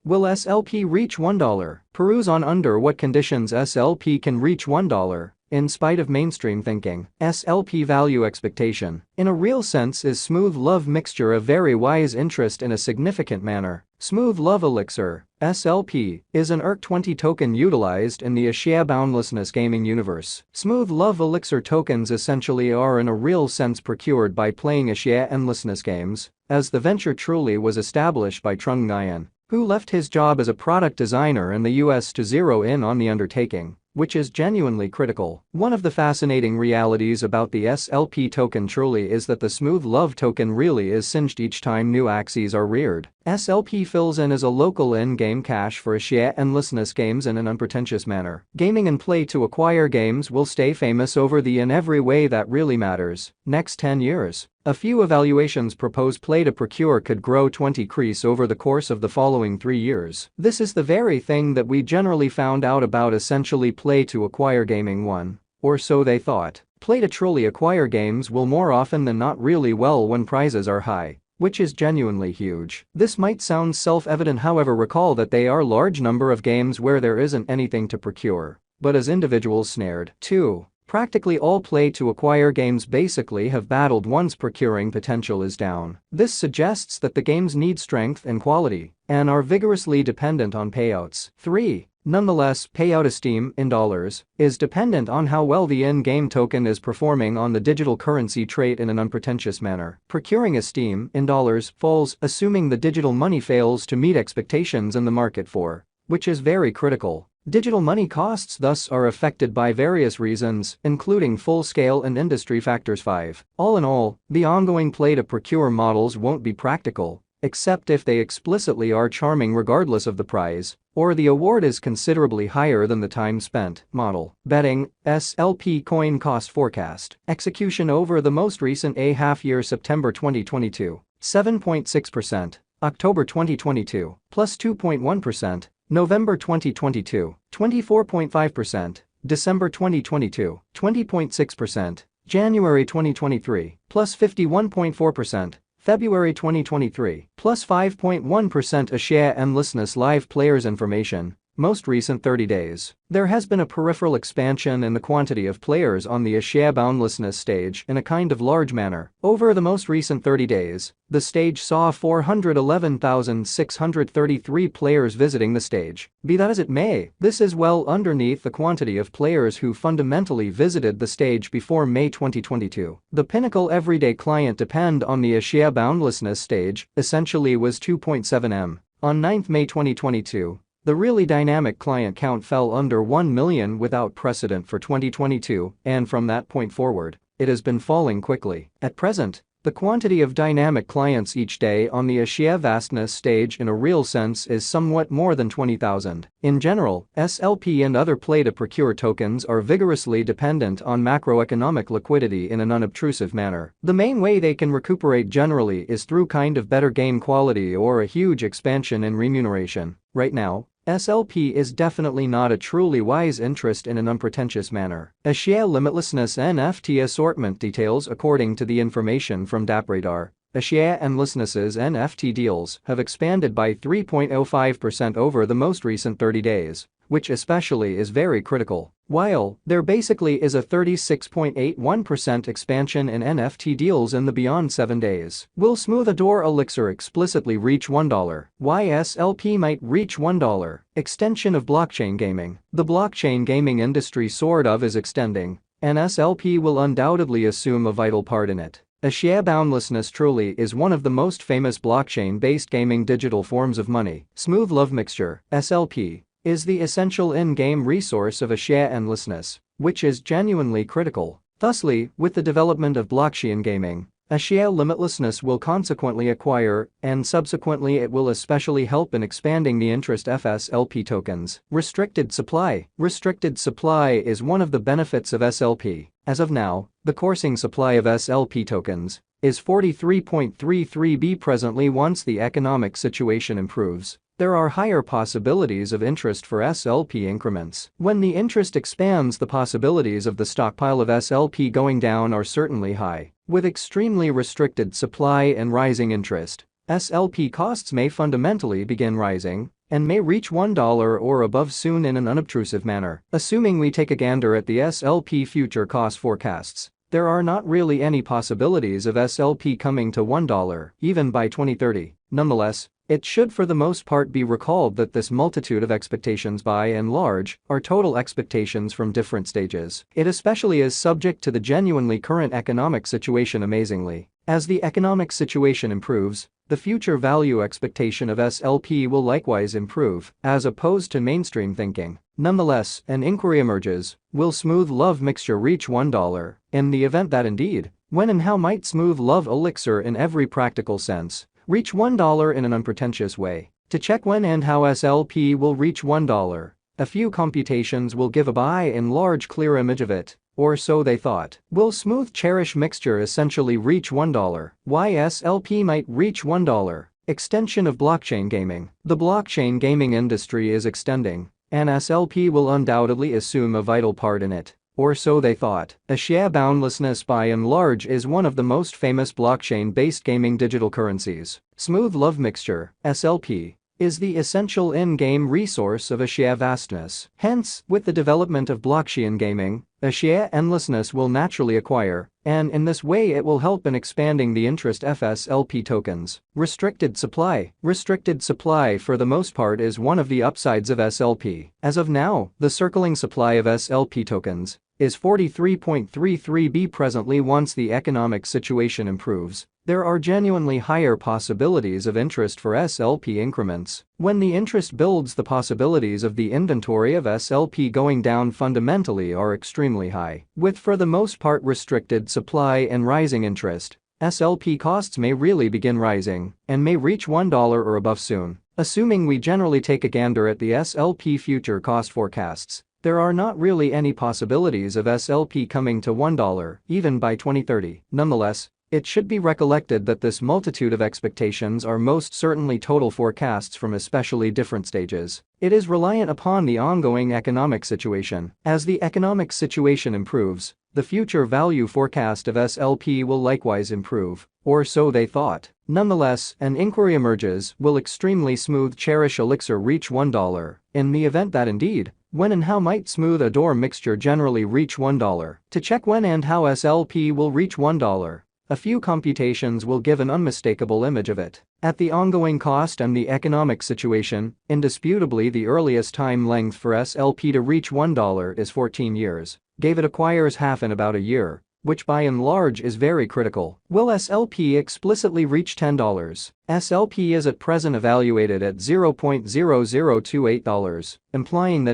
Will SLP reach $1? Peruse on under what conditions SLP can reach $1. In spite of mainstream thinking, SLP value expectation, in a real sense, is smooth love mixture a very wise interest in a significant manner. Smooth love elixir, SLP, is an ERC20 token utilized in the axie boundlessness gaming universe. Smooth love elixir tokens essentially are in a real sense procured by playing axie endlessness games, as the venture truly was established by Trung Nguyen, who left his job as a product designer in the US to zero in on the undertaking, which is genuinely critical. One of the fascinating realities about the SLP token truly is that the smooth love token really is singed each time new axies are reared. SLP fills in as a local in-game cache for axie endlessness games in an unpretentious manner. Gaming and play to acquire games will stay famous over the in every way that really matters. Next 10 years. A few evaluations propose play to procure could grow 20 crease over the course of the following 3 years. This is the very thing that we generally found out about essentially play to acquire gaming one, or so they thought. Play to truly acquire games will more often than not really well when prizes are high, which is genuinely huge. This might sound self-evident, however recall that they are large number of games where there isn't anything to procure, but as individuals snared. 2. Practically all play-to-acquire games basically have battled once procuring potential is down. This suggests that the games need strength and quality and are vigorously dependent on payouts. 3. Nonetheless, payout esteem, in dollars, is dependent on how well the in-game token is performing on the digital currency trait in an unpretentious manner. Procuring esteem, in dollars, falls assuming the digital money fails to meet expectations in the market for, which is very critical. Digital money costs thus are affected by various reasons, including full-scale and industry factors. 5. All in all, the ongoing play-to-procure models won't be practical, except if they explicitly are charming regardless of the prize, or the award is considerably higher than the time spent. Model. Betting, SLP coin cost forecast. Execution over the most recent half-year September 2022, 7.6%, October 2022, plus 2.1%, November 2022, 24.5%, December 2022, 20.6%, January 2023, plus 51.4%, February 2023, plus 5.1%. Axie endlessness live players information, most recent 30 days. There has been a peripheral expansion in the quantity of players on the axie boundlessness stage in a kind of large manner. Over the most recent 30 days, the stage saw 411,633 players visiting the stage. Be that as it may, this is well underneath the quantity of players who fundamentally visited the stage before May 2022. The pinnacle everyday client depend on the axie boundlessness stage essentially was 2.7 M. On 9th May 2022, the really dynamic client count fell under 1 million without precedent for 2022, and from that point forward, it has been falling quickly. At present, the quantity of dynamic clients each day on the axie vastness stage in a real sense is somewhat more than 20,000. In general, SLP and other play-to-procure tokens are vigorously dependent on macroeconomic liquidity in an unobtrusive manner. The main way they can recuperate generally is through kind of better game quality or a huge expansion in remuneration. Right now, SLP is definitely not a truly wise interest in an unpretentious manner. Axie limitlessness NFT assortment details. According to the information from DappRadar, Axie endlessness's NFT deals have expanded by 3.05% over the most recent 30 days, which especially is very critical. While there basically is a 36.81% expansion in NFT deals in the beyond 7 days. Will Smooth Adore Elixir explicitly reach $1? Why SLP might reach $1? Extension of blockchain gaming. The blockchain gaming industry sort of is extending, and SLP will undoubtedly assume a vital part in it. Axie boundlessness truly is one of the most famous blockchain-based gaming digital forms of money. Smooth love mixture, SLP, is the essential in-game resource of axie endlessness, which is genuinely critical. Thusly, with the development of blockchain gaming, axie limitlessness will consequently acquire, and subsequently it will especially help in expanding the interest of SLP tokens. Restricted supply. Restricted supply is one of the benefits of SLP. As of now, the coursing supply of SLP tokens is 43.33 B presently. Once the economic situation improves, there are higher possibilities of interest for SLP increments. When the interest expands, the possibilities of the stockpile of SLP going down are certainly high. With extremely restricted supply and rising interest, SLP costs may fundamentally begin rising, and may reach $1 or above soon in an unobtrusive manner. Assuming we take a gander at the SLP future cost forecasts, there are not really any possibilities of SLP coming to $1 even by 2030. Nonetheless, it should for the most part be recalled that this multitude of expectations by and large are total expectations from different stages. It especially is subject to the genuinely current economic situation amazingly. As the economic situation improves, the future value expectation of SLP will likewise improve, as opposed to mainstream thinking. Nonetheless, an inquiry emerges: will smooth love mixture reach $1? In the event that indeed, when and how might smooth love elixir in every practical sense reach $1 in an unpretentious way? To check when and how SLP will reach $1, a few computations will give a by and large clear image of it, or so they thought. Will smooth cherish mixture essentially reach $1? Why SLP might reach $1? Extension of blockchain gaming. The blockchain gaming industry is extending, and SLP will undoubtedly assume a vital part in it. Or so they thought. Axie boundlessness by and large is one of the most famous blockchain-based gaming digital currencies. Smooth love mixture, SLP, is the essential in-game resource of Axie vastness. Hence, with the development of blockchain gaming, Axie endlessness will naturally acquire, and in this way it will help in expanding the interest of SLP tokens. Restricted supply. Restricted supply for the most part is one of the upsides of SLP. As of now, the circling supply of SLP tokens is 43.33 B presently. Once the economic situation improves, there are genuinely higher possibilities of interest for SLP increments. When the interest builds, the possibilities of the inventory of SLP going down fundamentally are extremely high. With for the most part restricted supply and rising interest, SLP costs may really begin rising and may reach $1 or above soon. Assuming we generally take a gander at the SLP future cost forecasts, there are not really any possibilities of SLP coming to $1 even by 2030. Nonetheless, it should be recollected that this multitude of expectations are most certainly total forecasts from especially different stages. It is reliant upon the ongoing economic situation. As the economic situation improves, the future value forecast of SLP will likewise improve, or so they thought. Nonetheless, an inquiry emerges: will extremely smooth cherish elixir reach $1? In the event that indeed, when and how might smooth adore mixture generally reach $1? To check when and how SLP will reach $1, a few computations will give an unmistakable image of it. At the ongoing cost and the economic situation, indisputably the earliest time length for SLP to reach $1 is 14 years. It acquires half in about a year, which by and large is very critical. Will SLP explicitly reach $10? SLP is at present evaluated at $0.0028, implying that